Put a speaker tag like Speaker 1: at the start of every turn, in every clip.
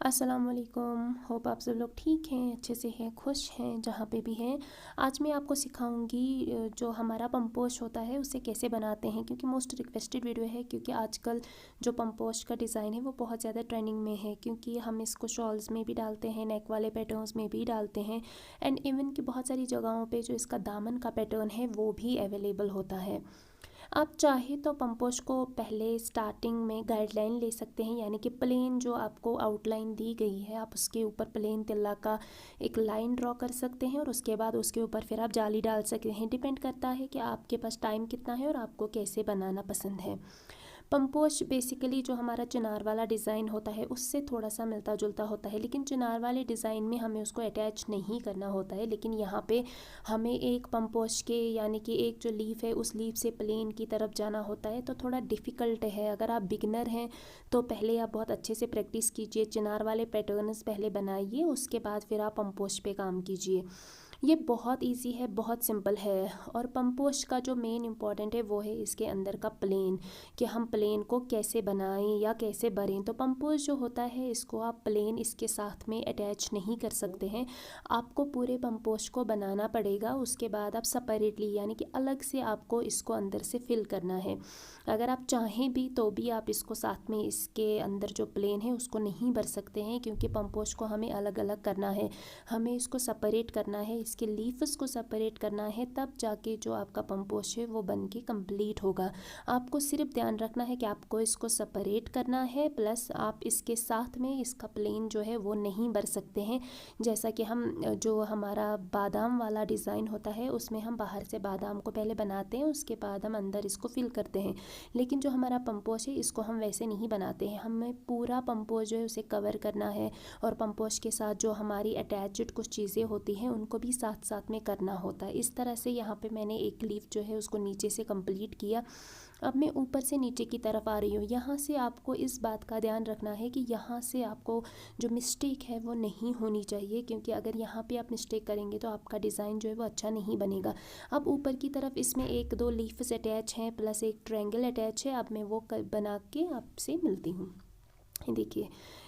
Speaker 1: अस्सलाम वालेकुम। होप आप सब लोग ठीक हैं, अच्छे से हैं, खुश हैं, जहाँ पे भी हैं। आज मैं आपको सिखाऊंगी जो हमारा पंपोश होता है उसे कैसे बनाते हैं, क्योंकि मोस्ट रिक्वेस्टेड वीडियो है। क्योंकि आजकल जो पंपोश का डिज़ाइन है वो बहुत ज़्यादा ट्रेंडिंग में है, क्योंकि हम इसको शॉल्स में भी डालते हैं, नेक वाले पैटर्न्स में भी डालते हैं, एंड इवन कि बहुत सारी जगहों पे जो इसका दामन का पैटर्न है वो भी अवेलेबल होता है। आप चाहे तो पंपोश को पहले स्टार्टिंग में गाइडलाइन ले सकते हैं, यानी कि प्लेन जो आपको आउटलाइन दी गई है आप उसके ऊपर प्लेन तिल्ला का एक लाइन ड्रॉ कर सकते हैं, और उसके बाद उसके ऊपर फिर आप जाली डाल सकते हैं। डिपेंड करता है कि आपके पास टाइम कितना है और आपको कैसे बनाना पसंद है। पंपोश बेसिकली जो हमारा चिनार वाला डिज़ाइन होता है उससे थोड़ा सा मिलता जुलता होता है, लेकिन चिनार वाले डिज़ाइन में हमें उसको अटैच नहीं करना होता है। लेकिन यहाँ पे हमें एक पंपोश के यानी कि एक जो लीफ है उस लीफ से प्लेन की तरफ जाना होता है, तो थोड़ा डिफ़िकल्ट है। अगर आप बिगनर हैं तो पहले आप बहुत अच्छे से प्रैक्टिस कीजिए, चिनार वाले पैटर्न्स पहले बनाइए, उसके बाद फिर आप पंपोश पे काम कीजिए। ये बहुत इजी है, बहुत सिंपल है। और पंपोश का जो मेन इम्पॉर्टेंट है वो है इसके अंदर का प्लेन, कि हम प्लेन को कैसे बनाएं या कैसे भरें। तो पंपोश जो होता है इसको आप प्लेन इसके साथ में अटैच नहीं कर सकते हैं, आपको पूरे पंपोश को बनाना पड़ेगा। उसके बाद आप सेपरेटली यानी कि अलग से आपको इसको अंदर से फिल करना है। अगर आप चाहें भी तो भी आप इसको साथ में इसके अंदर जो प्लेन है उसको नहीं भर सकते हैं, क्योंकि पंपोश को हमें अलग अलग करना है, हमें इसको सेपरेट करना है, इसके लीव्स को सेपरेट करना है, तब जाके जो आपका पंपोश है वो बन के कम्प्लीट होगा। आपको सिर्फ ध्यान रखना है कि आपको इसको सेपरेट करना है, प्लस आप इसके साथ में इसका प्लेन जो है वो नहीं भर सकते हैं। जैसा कि हम जो हमारा बादाम वाला डिज़ाइन होता है उसमें हम बाहर से बादाम को पहले बनाते हैं, उसके बाद हम अंदर इसको फिल करते हैं। लेकिन जो हमारा पंपोश है इसको हम वैसे नहीं बनाते हैं, हमें पूरा पंपोश जो है उसे कवर करना है, और पंपोश के साथ जो हमारी अटैच्ड कुछ चीज़ें होती हैं उनको भी साथ साथ में करना होता है। इस तरह से यहाँ पे मैंने एक लीफ जो है उसको नीचे से कंप्लीट किया। अब मैं ऊपर से नीचे की तरफ आ रही हूँ। यहाँ से आपको इस बात का ध्यान रखना है कि यहाँ से आपको जो मिस्टेक है वो नहीं होनी चाहिए, क्योंकि अगर यहाँ पे आप मिस्टेक करेंगे तो आपका डिज़ाइन जो है वो अच्छा नहीं बनेगा। अब ऊपर की तरफ इसमें एक दो लीफ्स अटैच हैं प्लस एक ट्रायंगल अटैच है। अब मैं वो बना के आपसे मिलती हूँ। देखिए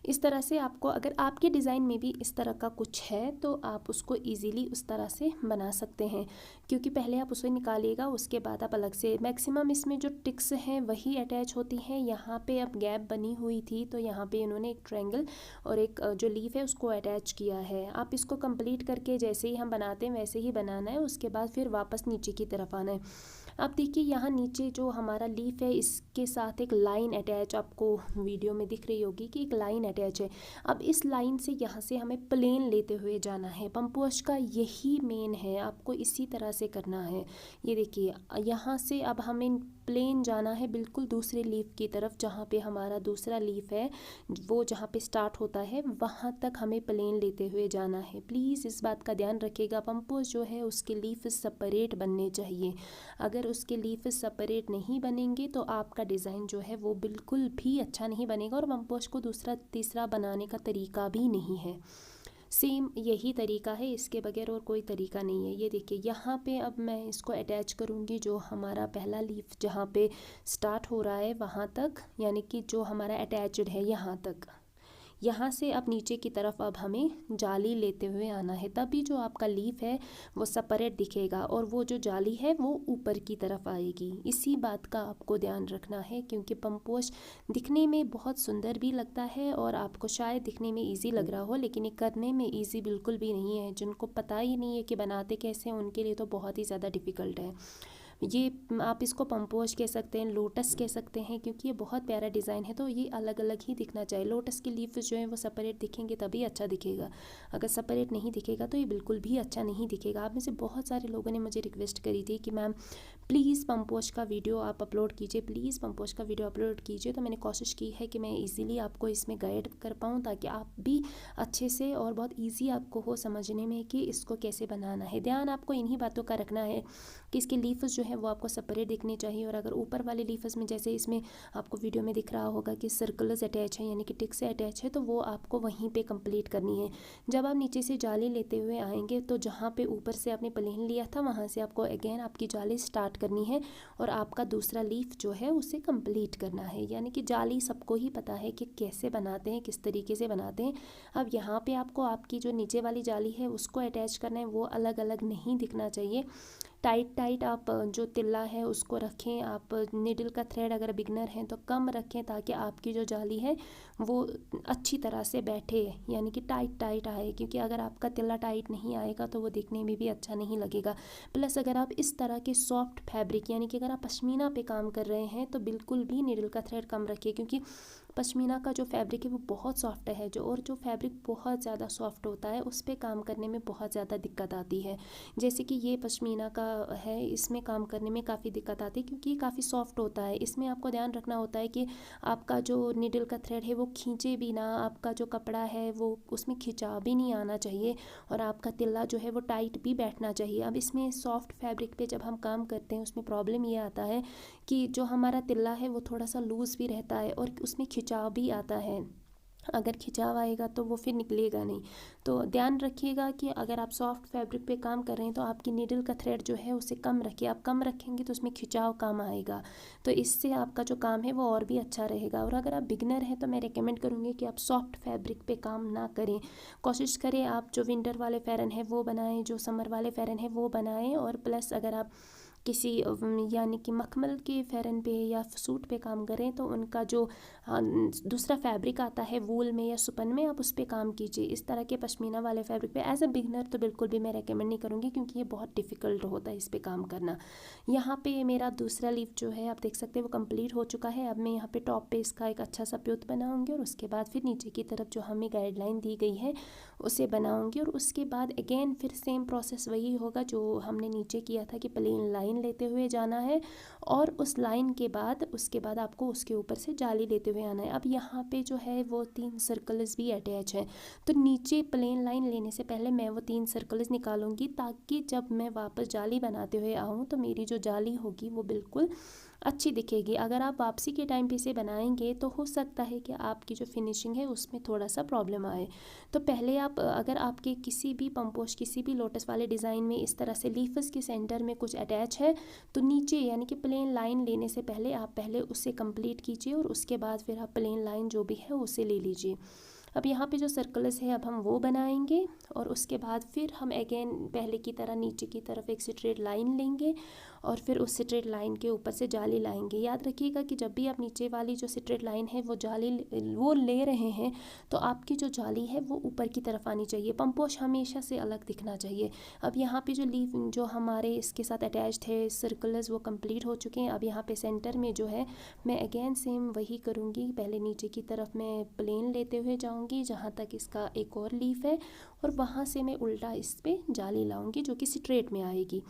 Speaker 1: इस तरह से आपको, अगर आपके डिज़ाइन में भी इस तरह का कुछ है तो आप उसको इजीली उस तरह से बना सकते हैं, क्योंकि पहले आप उसे निकालिएगा उसके बाद आप अलग से, मैक्सिमम इसमें जो टिक्स हैं वही अटैच होती हैं। यहाँ पे अब गैप बनी हुई थी तो यहाँ पे इन्होंने एक ट्रायंगल और एक जो लीफ है उसको अटैच किया है। आप इसको कंप्लीट करके जैसे ही हम बनाते हैं वैसे ही बनाना है, उसके बाद फिर वापस नीचे की तरफ आना है। अब देखिए यहाँ नीचे जो हमारा लीफ है इसके साथ एक लाइन अटैच, आपको वीडियो में दिख रही होगी कि एक लाइन अटैच है। अब इस लाइन से यहाँ से हमें प्लेन लेते हुए जाना है। पंपोश का यही मेन है, आपको इसी तरह से करना है। ये देखिए यहाँ से अब हमें प्लेन जाना है बिल्कुल दूसरे लीफ की तरफ, जहाँ पे हमारा दूसरा लीफ है वो जहाँ पे स्टार्ट होता है वहाँ तक हमें प्लेन लेते हुए जाना है। प्लीज़ इस बात का ध्यान रखिएगा, पंपोश जो है उसके लीफ सेपरेट बनने चाहिए। अगर उसके लीफ सेपरेट नहीं बनेंगे तो आपका डिज़ाइन जो है वो बिल्कुल भी अच्छा नहीं बनेगा, और पंपोश को दूसरा तीसरा बनाने का तरीका भी नहीं है। सेम यही तरीका है, इसके बगैर और कोई तरीका नहीं है। ये देखिए यहाँ पे अब मैं इसको अटैच करूँगी जो हमारा पहला लीफ जहाँ पे स्टार्ट हो रहा है वहाँ तक, यानी कि जो हमारा अटैच्ड है यहाँ तक। यहाँ से अब नीचे की तरफ अब हमें जाली लेते हुए आना है, तभी जो आपका लीफ है वो सेपरेट दिखेगा और वो जो जाली है वो ऊपर की तरफ आएगी। इसी बात का आपको ध्यान रखना है, क्योंकि पंपोश दिखने में बहुत सुंदर भी लगता है और आपको शायद दिखने में ईजी लग रहा हो, लेकिन ये करने में ईजी बिल्कुल भी नहीं है। जिनको पता ही नहीं है कि बनाते कैसे हैं उनके लिए तो बहुत ही ज़्यादा डिफ़िकल्ट है। ये आप इसको पंपोश कह सकते हैं, लोटस कह सकते हैं, क्योंकि ये बहुत प्यारा डिज़ाइन है। तो ये अलग अलग ही दिखना चाहिए। लोटस की लीफ जो है वो सेपरेट दिखेंगे तभी अच्छा दिखेगा, अगर सेपरेट नहीं दिखेगा तो ये बिल्कुल भी अच्छा नहीं दिखेगा। आप में से बहुत सारे लोगों ने मुझे रिक्वेस्ट करी थी कि मैम प्लीज़ पंपोश का वीडियो आप अपलोड कीजिए, प्लीज़ पंपोश का वीडियो अपलोड कीजिए। तो मैंने कोशिश की है कि मैं ईज़िली आपको इसमें गाइड कर पाऊँ, ताकि आप भी अच्छे से और बहुत ईजी आपको हो समझने में कि इसको कैसे बनाना है। ध्यान आपको इन्हीं बातों का रखना है कि इसके लीव्स जो है वो आपको सेपरेट दिखनी चाहिए। और अगर ऊपर वाले लीफस में जैसे इसमें आपको वीडियो में दिख रहा होगा कि सर्कल्स अटैच है यानी कि टिक से अटैच है, तो वो आपको वहीं पे कंप्लीट करनी है। जब आप नीचे से जाली लेते हुए आएंगे तो जहाँ पे ऊपर से आपने प्लेन लिया था वहाँ से आपको अगेन आपकी जाली स्टार्ट करनी है और आपका दूसरा लीफ जो है उसे कंप्लीट करना है। यानी कि जाली सबको ही पता है कि कैसे बनाते हैं, किस तरीके से बनाते हैं। अब यहाँ पे आपको आपकी जो नीचे वाली जाली है उसको अटैच करना है, वो अलग अलग नहीं दिखना चाहिए। टाइट आप जो तिल्ला है उसको रखें। आप नीडल का थ्रेड अगर बिगनर हैं तो कम रखें ताकि आपकी जो जाली है वो अच्छी तरह से बैठे, यानी कि टाइट आए, क्योंकि अगर आपका तिल्ला टाइट नहीं आएगा तो वो देखने में भी अच्छा नहीं लगेगा। प्लस अगर आप इस तरह के सॉफ्ट फैब्रिक यानी कि अगर आप पश्मीना पे काम कर रहे हैं तो बिल्कुल भी नीडल का थ्रेड कम रखिए, क्योंकि पश्मीना का जो फैब्रिक है वो बहुत सॉफ्ट है और जो फैब्रिक बहुत ज़्यादा सॉफ्ट होता है उस पर काम करने में बहुत ज़्यादा दिक्कत आती है। जैसे कि ये पश्मीना का है, इसमें काम करने में काफ़ी दिक्कत आती है क्योंकि ये काफ़ी सॉफ्ट होता है। इसमें आपको ध्यान रखना होता है कि आपका जो नीडल का थ्रेड है वो खींचे भी ना, आपका जो कपड़ा है वो उसमें खिंचाव भी नहीं आना चाहिए और आपका तिल्ला जो है वो टाइट भी बैठना चाहिए। अब इसमें सॉफ्ट फैब्रिक पे जब हम काम करते हैं उसमें प्रॉब्लम ये आता है कि जो हमारा तिल्ला है वो थोड़ा सा लूज़ भी रहता है और उसमें खिंचाव भी आता है। अगर खिंचाव आएगा तो वो फिर निकलेगा नहीं। तो ध्यान रखिएगा कि अगर आप सॉफ्ट फैब्रिक पे काम कर रहे हैं तो आपकी नीडल का थ्रेड जो है उसे कम रखिए। आप कम रखेंगे तो उसमें खिंचाव कम आएगा, तो इससे आपका जो काम है वो और भी अच्छा रहेगा। और अगर आप बिगनर हैं तो मैं रेकमेंड करूँगी कि आप सॉफ्ट फैब्रिक पे काम ना करें। कोशिश करें आप जो विंटर वाले फ़ैरन है वो बनाएं, जो समर वाले फ़ैरन है वो बनाएं। और प्लस अगर आप किसी यानी कि मखमल के फ़ैरन पे या सूट पे काम करें तो उनका जो दूसरा फैब्रिक आता है वूल में या सुपन में, आप उस पर काम कीजिए। इस तरह के पश्मीना वाले फैब्रिक पे एज अ बिगनर तो बिल्कुल भी मैं रेकमेंड नहीं करूँगी, क्योंकि ये बहुत डिफ़िकल्ट होता है इस पर काम करना। यहाँ पे मेरा दूसरा लीफ जो है आप देख सकते हैं वो कंप्लीट हो चुका है। अब मैं यहाँ पे टॉप पे इसका एक अच्छा सा प्यूत बनाऊँगी और उसके बाद फिर नीचे की तरफ जो हमें गाइडलाइन दी गई है उसे बनाऊँगी। और उसके बाद अगेन फिर सेम प्रोसेस वही होगा जो हमने नीचे किया था कि प्लेन लाइन लेते हुए जाना है और उस लाइन के बाद उसके बाद आपको उसके ऊपर से जाली लेते हुए आना है। अब यहाँ पे जो है वो 3 सर्कल्स भी अटैच हैं, तो नीचे प्लेन लाइन लेने से पहले मैं वो 3 सर्कल्स निकालूंगी ताकि जब मैं वापस जाली बनाते हुए आऊँ तो मेरी जो जाली होगी वो बिल्कुल अच्छी दिखेगी। अगर आप वापसी के टाइम पे इसे बनाएंगे तो हो सकता है कि आपकी जो फिनिशिंग है उसमें थोड़ा सा प्रॉब्लम आए। तो पहले आप अगर आपके किसी भी पंपोश किसी भी लोटस वाले डिज़ाइन में इस तरह से लीफस के सेंटर में कुछ अटैच है तो नीचे यानी कि प्लेन लाइन लेने से पहले आप पहले उससे कंप्लीट कीजिए और उसके बाद फिर आप प्लेन लाइन जो भी है उसे ले लीजिए। अब यहाँ पे जो सर्कल्स है अब हम वो बनाएंगे और उसके बाद फिर हम अगेन पहले की तरह नीचे की तरफ एक स्ट्रेट लाइन लेंगे और फिर उस स्ट्रेट लाइन के ऊपर से जाली लाएंगे। याद रखिएगा कि जब भी आप नीचे वाली जो स्ट्रेट लाइन है वो जाली वो ले रहे हैं तो आपकी जो जाली है वो ऊपर की तरफ आनी चाहिए। पंपोश हमेशा से अलग दिखना चाहिए। अब यहाँ पे जो लीफ जो हमारे इसके साथ अटैच्ड है सर्कल्स वो कंप्लीट हो चुके हैं। अब यहाँ पे सेंटर में जो है मैं अगेन सेम वही करूँगी। पहले नीचे की तरफ मैं प्लेन लेते हुए जाऊँगी जहाँ तक इसका एक और लीफ है और वहाँ से मैं उल्टा इस पर जाली लाऊँगी जो कि स्ट्रेट में आएगी।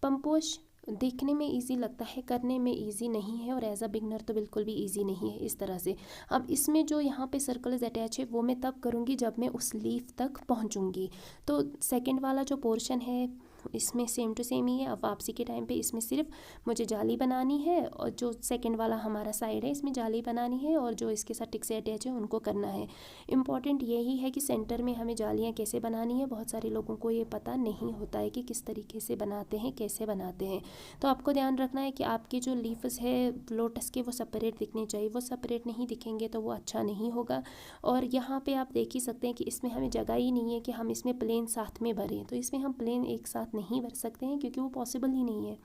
Speaker 1: पंपोश देखने में इजी लगता है, करने में इजी नहीं है और एज अ बिगनर तो बिल्कुल भी इजी नहीं है इस तरह से। अब इसमें जो यहाँ पे सर्कल्स अटैच है वो मैं तब करूँगी जब मैं उस लीफ तक पहुँचूँगी। तो सेकंड वाला जो पोर्शन है इसमें सेम टू सेम ही है। अब वापसी के टाइम पे इसमें सिर्फ मुझे जाली बनानी है और जो सेकंड वाला हमारा साइड है इसमें जाली बनानी है और जो इसके साथ टिक से अटैच है उनको करना है। इम्पॉर्टेंट यही है कि सेंटर में हमें जालियाँ कैसे बनानी है, बहुत सारे लोगों को ये पता नहीं होता है कि किस तरीके से बनाते हैं, कैसे बनाते हैं। तो आपको ध्यान रखना है कि आपके जो लीव्स है लोटस के वो सेपरेट दिखने चाहिए। वो सेपरेट नहीं दिखेंगे तो वो अच्छा नहीं होगा। और यहाँ पे आप देख ही सकते हैं कि इसमें हमें जगह ही नहीं है कि हम इसमें प्लेन साथ में भरें, तो इसमें हम प्लेन एक साथ नहीं भर सकते हैं क्योंकि वो पॉसिबल ही नहीं है।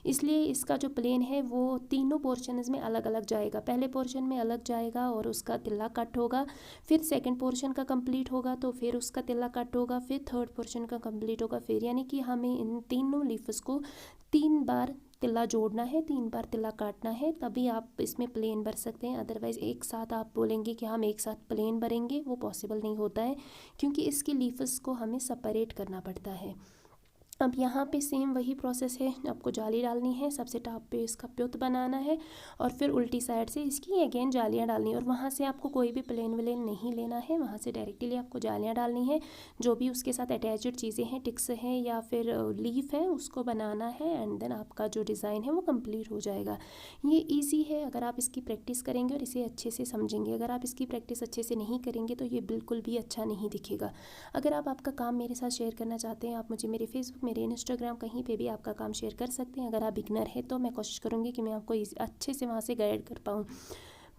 Speaker 1: इसलिए इसका जो प्लेन है वो तीनों पोर्शंस में अलग अलग जाएगा। पहले पोर्शन में अलग जाएगा और उसका तिल्ला कट होगा, फिर सेकंड पोर्शन का कंप्लीट होगा तो फिर उसका तिल्ला कट होगा, फिर थर्ड पोर्शन का कंप्लीट होगा। फिर यानी कि हमें इन तीनों लीफ्स को 3 बार तिल्ला जोड़ना है, 3 बार तिल्ला काटना है, तभी आप इसमें प्लेन भर सकते हैं। अदरवाइज़ एक साथ आप बोलेंगे कि हम एक साथ प्लेन भरेंगे, वो पॉसिबल नहीं होता है क्योंकि इसके लीफ्स को हमें सेपरेट करना पड़ता है। अब यहाँ पे सेम वही प्रोसेस है, आपको जाली डालनी है, सबसे टॉप पे इसका प्युत बनाना है और फिर उल्टी साइड से इसकी अगेन जालियाँ डालनी है। और वहाँ से आपको कोई भी प्लेन व्लेन नहीं लेना है, वहाँ से डायरेक्टली आपको जालियाँ डालनी है। जो भी उसके साथ अटैच्ड चीज़ें हैं, टिक्स हैं या फिर लीफ है, उसको बनाना है एंड देन आपका जो डिज़ाइन है वो कंप्लीट हो जाएगा। ये ईजी है अगर आप इसकी प्रैक्टिस करेंगे और इसे अच्छे से समझेंगे। अगर आप इसकी प्रैक्टिस अच्छे से नहीं करेंगे तो ये बिल्कुल भी अच्छा नहीं दिखेगा। अगर आप आपका काम मेरे साथ शेयर करना चाहते हैं, आप मुझे मेरे फेसबुक, मेरे इंस्टाग्राम, कहीं पे भी आपका काम शेयर कर सकते हैं। अगर आप बिगनर है तो मैं कोशिश करूँगी कि मैं आपको अच्छे से वहाँ से गाइड कर पाऊँ।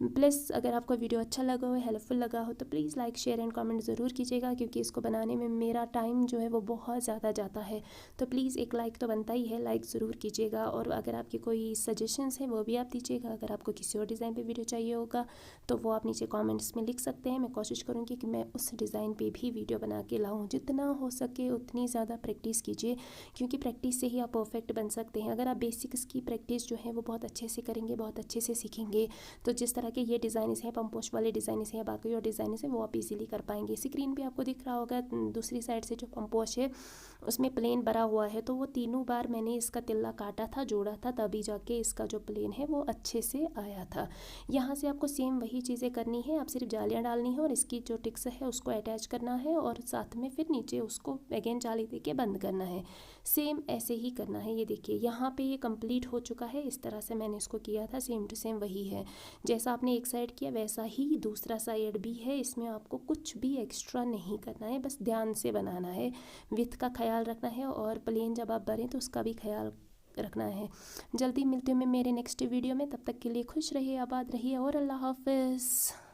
Speaker 1: प्लस अगर आपको वीडियो अच्छा लगा हो, हेल्पफुल लगा हो तो please like, share and comment ज़रूर कीजिएगा, क्योंकि इसको बनाने में मेरा टाइम जो है वो बहुत ज़्यादा जाता है। तो प्लीज़ एक लाइक तो बनता ही है, लाइक ज़रूर कीजिएगा। और अगर आपके कोई सजेशंस हैं वो भी आप दीजिएगा। अगर आपको किसी और डिज़ाइन पे वीडियो चाहिए होगा तो वो आप नीचे कमेंट्स में लिख सकते हैं। मैं कोशिश करूँगी कि मैं उस डिज़ाइन पे भी वीडियो बना के लाऊँ। जितना हो सके उतनी ज़्यादा प्रैक्टिस कीजिए, क्योंकि प्रैक्टिस से ही आप परफेक्ट बन सकते हैं। अगर आप बेसिक्स की प्रैक्टिस जो है वो बहुत अच्छे से करेंगे, बहुत अच्छे से सीखेंगे, तो जिस तरह के ये डिज़ाइन हैं, पंपोश वाले डिज़ाइन हैं या बाकी और डिज़ाइन हैं, वो आप इजीली कर पाएंगे। स्क्रीन पे आपको दिख रहा होगा दूसरी साइड से जो पंपोश है उसमें प्लेन भरा हुआ है, तो वो तीनों बार मैंने इसका तिल्ला काटा था, जोड़ा था, तभी जाके इसका जो प्लेन है वो अच्छे से आया था। यहाँ से आपको सेम वही चीज़ें करनी है, आप सिर्फ जालियाँ डालनी है और इसकी जो टिक्स है उसको अटैच करना है और साथ में फिर नीचे उसको अगेन जाली दे के बंद करना है। सेम ऐसे ही करना है। ये देखिए यहाँ पे ये कंप्लीट हो चुका है, इस तरह से मैंने इसको किया था, सेम टू सेम वही है। जैसा आपने एक साइड किया वैसा ही दूसरा साइड भी है। इसमें आपको कुछ भी एक्स्ट्रा नहीं करना है, बस ध्यान से बनाना है, विथ का ख्याल रखना है और प्लेन जब आप भरें तो उसका भी ख्याल रखना है। जल्दी मिलती हूँ मैं मेरे नेक्स्ट वीडियो में, तब तक के लिए खुश रहिए, आबाद रहिए और अल्लाह हाफ़िज़।